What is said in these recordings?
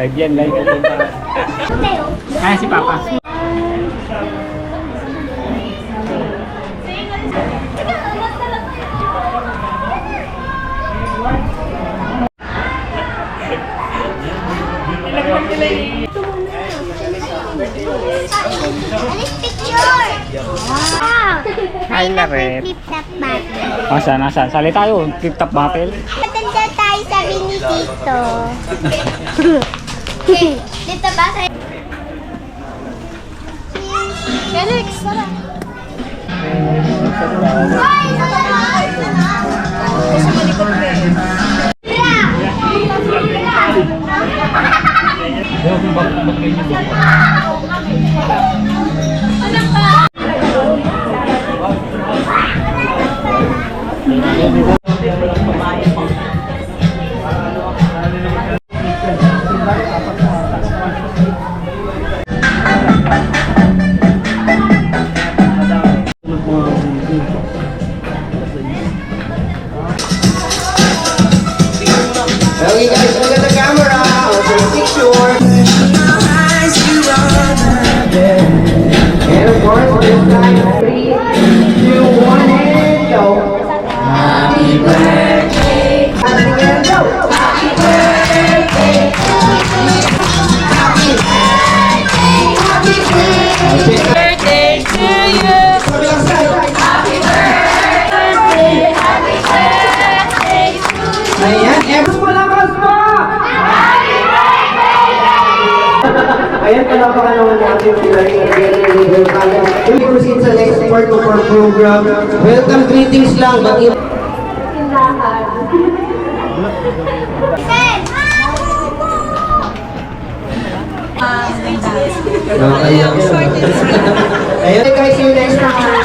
Live yan, live. Kaya si Papa. Hi, Laret. Flip-top battle. Nasaan? Sali tayo. Flip-top battle. Matanda tayo, sabi ni Tito. Dito ba? Felix, tara. Hoy! Kasi malikot mo eh. Okay guys, look at the camera. Open the picture. And of course, this time, 3, 2, 1, and go. Happy birthday. And go. Happy birthday. Happy birthday. Happy birthday to you. Happy birthday. Happy birthday to you. Ayan, malakas pa! Happy birthday! Ayan, palapakan naman natin sila yung proceed sa next part of our program. Welcome, greetings lang. Ayan guys, yung next time.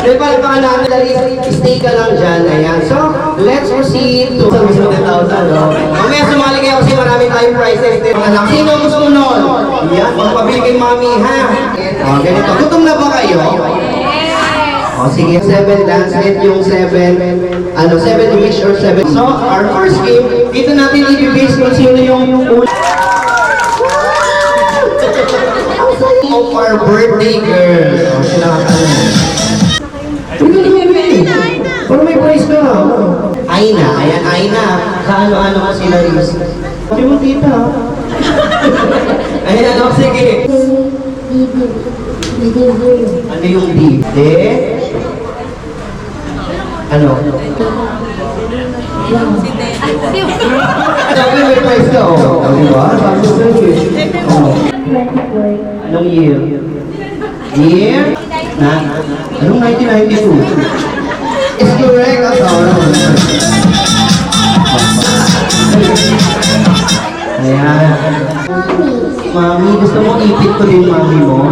Then palapakan natin, stay ka lang dyan. Ayan. So, let's proceed to 100,000. Mamaya sumali kayo kasi marami tayong prizes. Sino gusto nun? Yan, magpabili kay mami, ha? O, ganito. Gutom na ba kayo? O, sige. 7 dance net yung 7 wish or 7. So, our first game, dito natin i-base kung sino yung of our birthday girl. O, sila ka pero may prize ka. Aina, ayan, Aina. Sa ano-ano ka sila is. Sabi mo, tita. Ayan, ano, sige. Ano yung D? D? Ano? Sabi may prize ka, oh. Diba? Sabi mo, anong year? Year? Na? Anong 1992? Is correct. Ayan. Mami, gusto mo ipit ko din mami mo?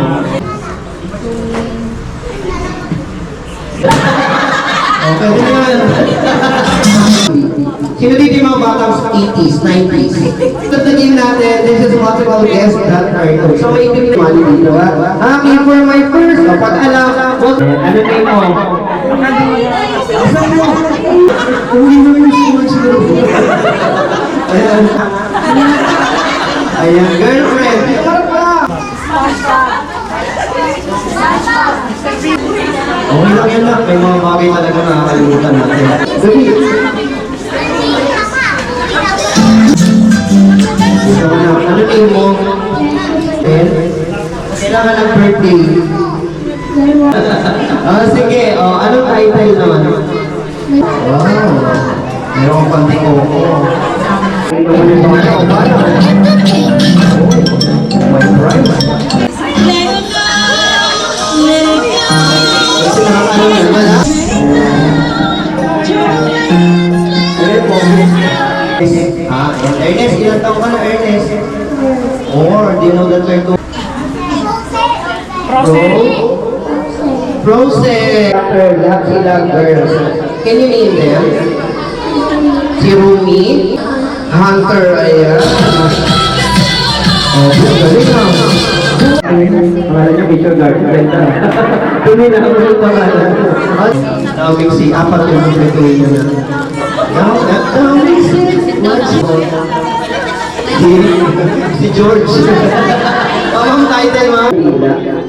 Okay naman. Sino dito yung mga batang 80s, 90s? Tatagin natin, this is what we call guess that cartoon. So may ipit mali dito ha? Happy for my first, kapag alam, ano name mo? Ayan, girlfriend. Okay lang yan lang. May mga bagay talaga na nakakalimutan natin. Dali. Ano name mo? Kailangan ng birthday. Sige, anong title naman? Wow, meron kong pantikoko. My prize. Ernest, ilang taong ka na, Ernest? Or, do you know that we're going? Frozen. Lucky Luck Girls. Can you name them? Si Rumi, Hunter, ayan. Oh, galing na. Pangalan niya, Picture Garden. Ganda. Tumi na ang ulit pangalan. Tawag si apat yung mga tuloy niya. Tawag si Si George. Tamang title, ma'am.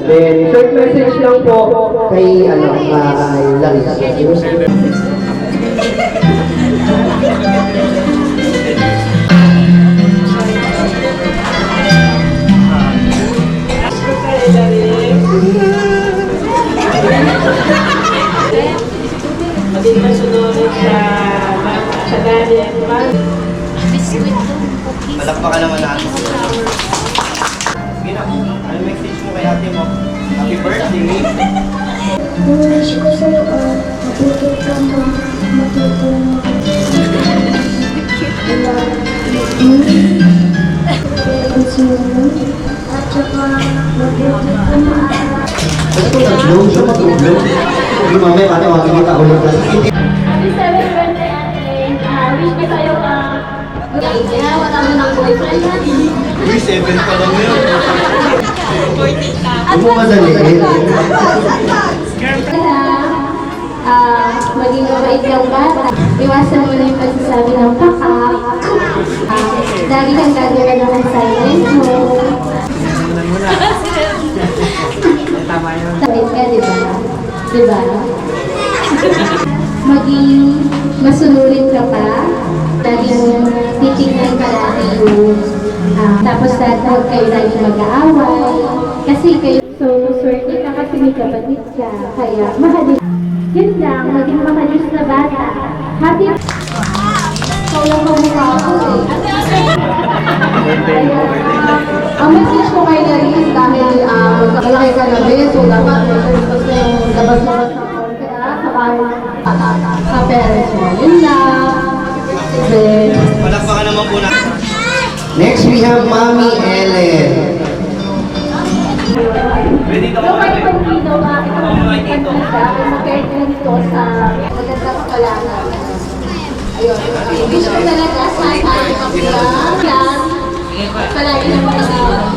Then, short message lang po kay, kay Larissa. Maging masunurin sa galit. Biscuit doon, cookies. Palakpakan naman natin. Sige na, ano message mo kay ate mo? Happy birthday! Wish ko sa'yo, matuto ka mo, matuto mo. At saka, mabuti ka maaral. Ba't ko nag-blow siya matulog? Hindi mamaya pati makikita ulit lang. Happy 7th birthday, ate. Wish ko sa'yo, wala mo ng boyfriend, Uy, 7 pa lang yun. Huwag mo madaliin. Maging mabait yung bata. Iwasan mo na yung pagsasabi ng pakak. Lagi kang gagawin ng assignment mo. Tama yun. Sabit ka, di ba? Di ba? Maging masunurin ka pa. Laging titignan ka natin yung tapos huwag kayo lagi mag-aaway. Kasi kayo so swerte ka kasi may kapatid ka. Kaya mahalin. Yun lang, maging mahalis na bata. Happy ikaw lang mamukha ko eh. Kaya, ang message ko kay Laris dahil magkakalaki ka na rin, so dapat gusto yung labas-labas na kaya sa parents mo. Yun lang. Then, Palakpakan naman po na. Next, we have Mami Ellen. Ready ka yung kay Pantino, Pantino, mag-guide ko nito sa magandang kalangan. Ayun. Wish ko talaga sana yan. Palagi ng mga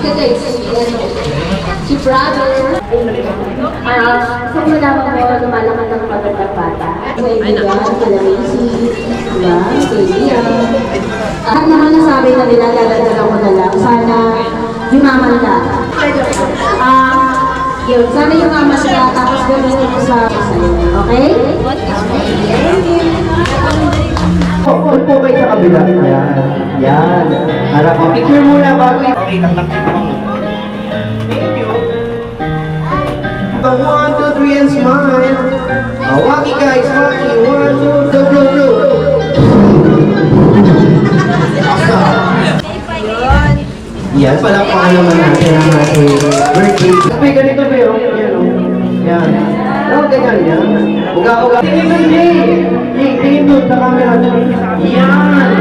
kagay si brother. So malaman mo, lumalaman ng magandang bata. Kaibigan, kalamisi, diba? Kaibigan. At naman nasabi na nila, dadagdagan ko na lang. Sana yumaman ka. Yun, sana yumaman ka, tapos gamitin ko sa sa'yo. Okay? Huwag po kayo sa kabila. Yan. Yan. Harap mo. Picture muna bago ito. Okay, taklak mo. Thank you. 1, 2, 3, and smile. Waki guys, waki. 1, 2, go, go, go. Yan, palakpakan naman natin ang ating birthday. May ganito ba yun? Yan, o. Yan. Oh, ganyan, yan. Uga-uga. Tingin doon, Jay. Jay, tingin doon sa camera. Yan.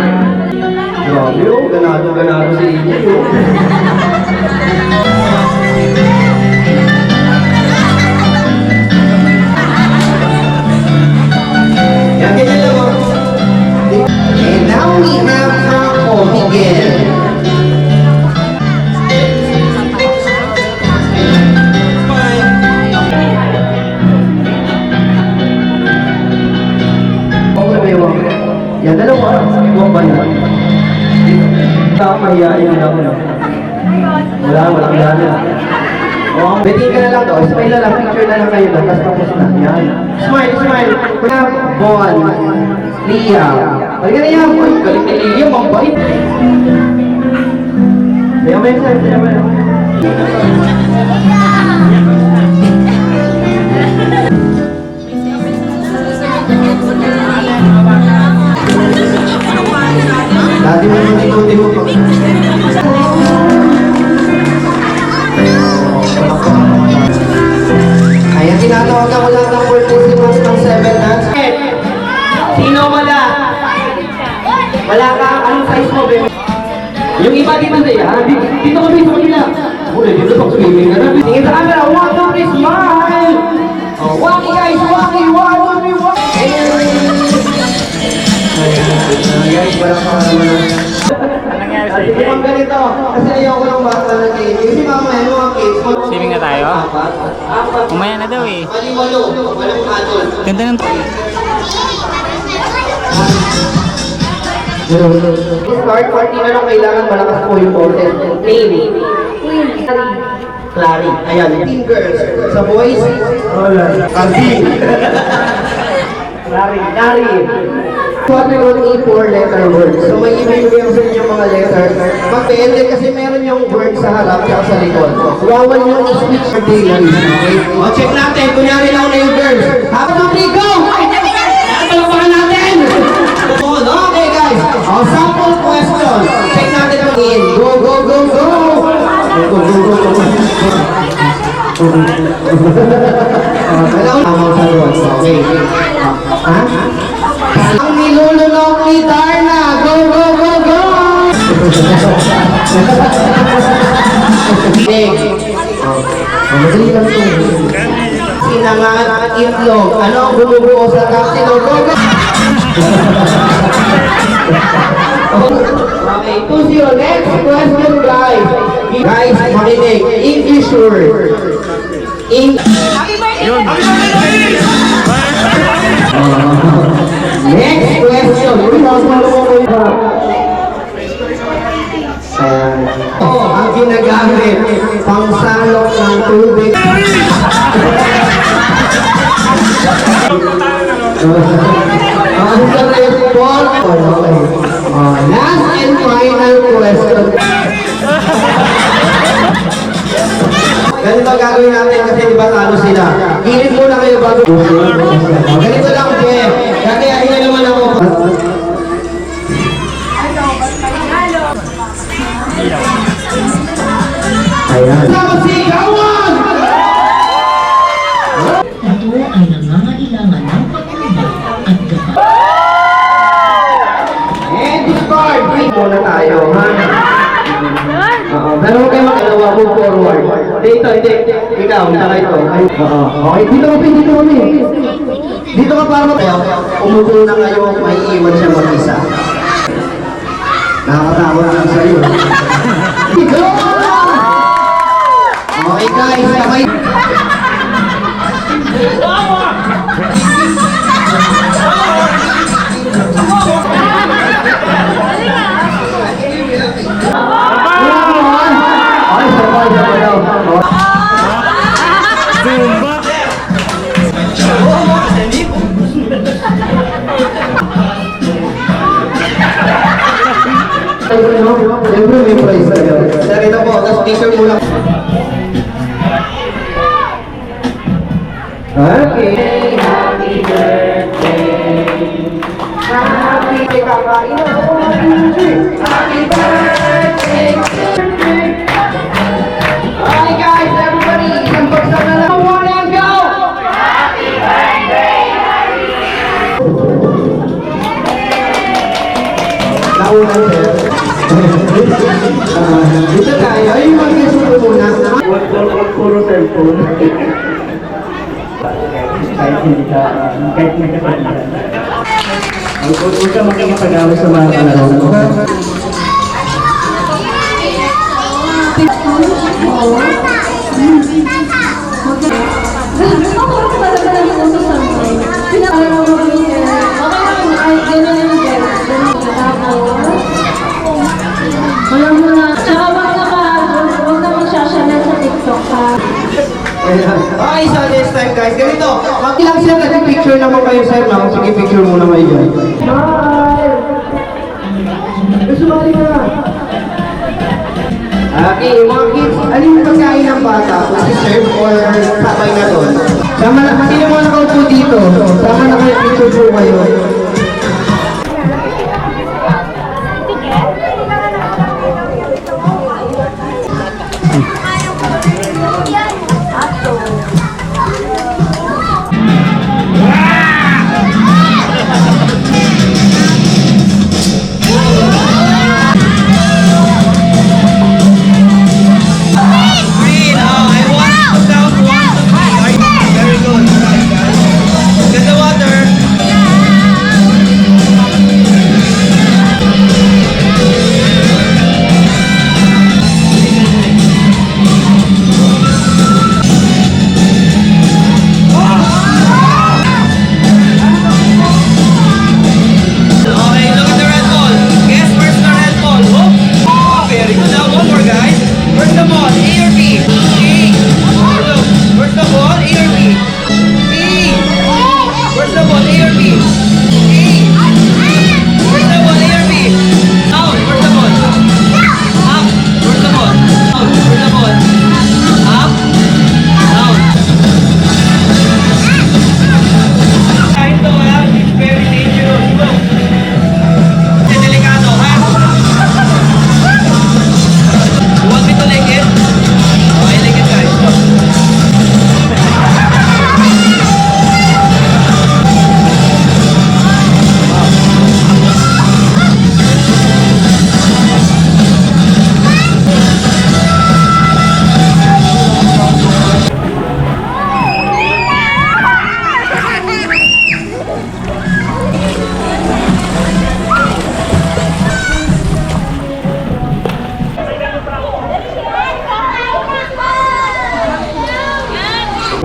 Grabe, oh. Ganado si Jay, oh. Yan, ganyan lang, oh. And now we have Paco Miguel. Yan, dalawa. Iwag ba yan? Tao, mahihain din ako. Walang gana. Oh, beting ka na lang daw. Smile na lang. Picture na lang kayo doon. Tapos tapos na. Yan. Smile, smile. Crab, Bon, Liam. Halika na yan. Ay, galing ni Liam. Ang bait. Kaya mo yan, sir. Kaya mo yan. Dati mo yung ikuti mo pa. Ayan, tinatawagan ko lang ng participants ng 7 dance. Sino wala? Wala ka? Anong size mo, baby? Yung iba di ba sa'yo, ha? Dito kami sa kanila. Muna, dito pag swimming na natin. Tingin sa camera, 1, 2, 3, smile! Oh, waki guys, waki! 1, 2, 3, waki! Guys, walang pangalaman. Anong nangyari Kasi kung ganito, kasi ayoko lang bata na game. Kasi mamaya, mga kids, Swimming na tayo? Umaya na daw eh. Mali-malo, walang adult. Ganda ng... Start party na lang kailangan malakas po yung boses. Name. Clary. Ayan. Team girls. Sa boys. Kalbi. Clary. What we will need for letter words. So may ibibigay ko sa inyo mga letters. Mag-ende kasi meron yung word sa harap at sa likod. Bawal yung speech for daily. Okay? O check natin. Kunyari lang na yung girls. Habang go! Palapakan natin! Okay guys. O sample question. Check natin ang in. Go, go, go, go! Kailangan tama sa words. Okay. Ha? Ang nilulunok ni Darna. Go, go, go, go! Madali lang ito. Sinangan at itlog. Ano ang bumubuo sa kapsilo? Go, go! Okay, 2-0. Next question, guys. Guys, makinig. English word. Next question. Ang ginagamit pangsalok ng tubig. Ang sa report. Last and final question. Ganito gagawin natin kasi di ba talo sila. Gilid muna kayo bago. Ganito lang, Jeff. Kakayahin na naman ako. Ayan. Sigawan! Ito ay nangangailangan ng pagkumbay at gabay. And discard. Wait muna tayo, ha? Pero huwag kayo makalawa, move forward. Dito, hindi. Ikaw, saka ito. Okay, dito kami, dito kami. Dito ka para tayo. Umupo na kayo, may iwan siya mag-isa. Nakakatawa lang sa'yo. Go! Okay guys, kamay. Siyempre may prize na yun. Ito po, tapos t-shirt mo lang. Okay. Happy birthday. Happy kakain ako. Happy birthday. Okay guys, everybody, isang bagsak na lang. One and go! Happy birthday, Harry! Naunan sir. Dito tayo, ay mag-isulo muna. Puro cellphone. Kahit hindi ka, kahit may kasalanan. Huwag ka makikipag-away sa mga kalaro mo. Alam mo na, tsaka huwag na magsasyalan sa TikTok ha. Okay, so next time guys, ganito. Mag-ilang sila nag-picture naman kayo sir, no? Sige, picture muna kayo dyan. Smile! Sumali na! Okay, mga kids, ano yung pagkain ng bata? Serve or sabay na doon? Sama na, sino mo nakaupo dito? Sama na kayo, picture po kayo.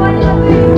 Wala